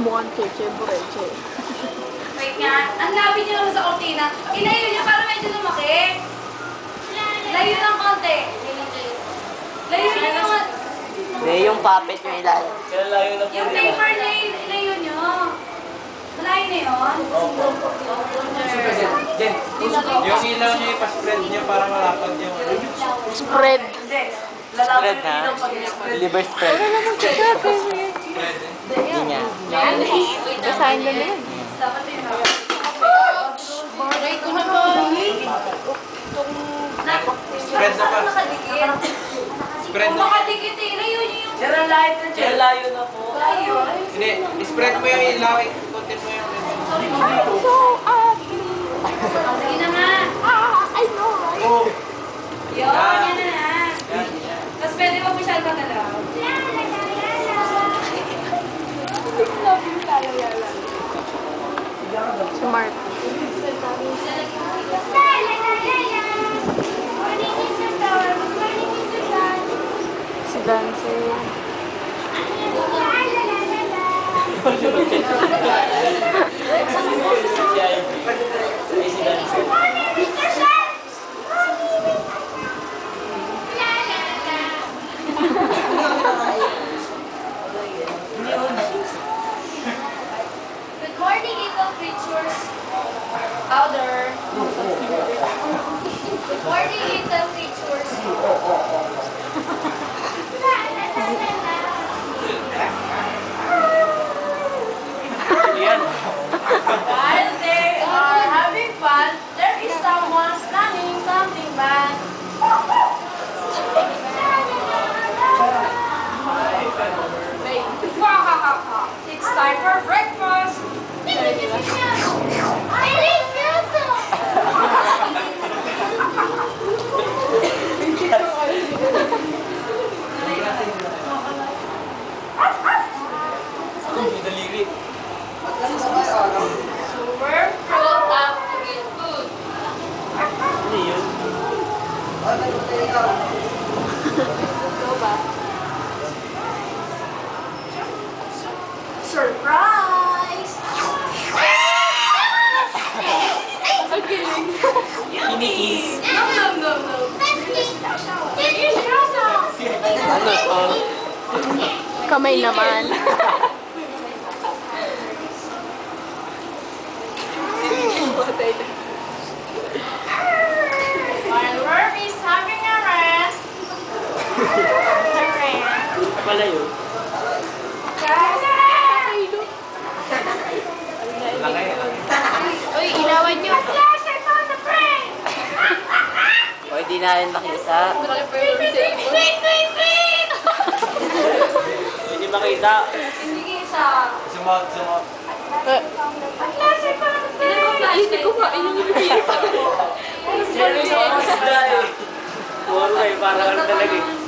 Mukhang cheche-breche. Wait nga, ang lapit niyo naman sa kortina. Ilayo niyo para medyo lumaki. Layo ng konti. Layo niyo naman. Hindi, yung puppet nyo ilalim. Yung paper na ilayo niyo. Malayo na yun. Jen, yung ilaw niyo ipaspread niyo para malapad yung Spread. Spread ha? Liver spread. Hindi niya. Basahin na lang. Wait ko na ba? spread na pa. Spread Kung na. makadikit eh, ilayo niyo yung... Layo na po. Layo. Hindi, spread mo yung ilaw. Kontin mo yung So ugly. Sige na nga. I know, right? oh. Yun, yan na na. Yan. Tapos pwede mo masyal ka na lang. Smart. Si Dancer. Good morning, little creatures. Powder. Good morning, little creatures. While they are having fun, there is someone planning something bad. It's time for breakfast. Daliri. So we're grown up to eat food. Hindi yun. Surprise! Kinikis. No. Ano to? Kamay naman. While Worm is having a rest. Pala yun. Laki. Uy, inawan niyo. O, hindi namin makita. Hindi makita. Hindi isa. Sumot. Hindi ko nga Puro kayo, parang talaga.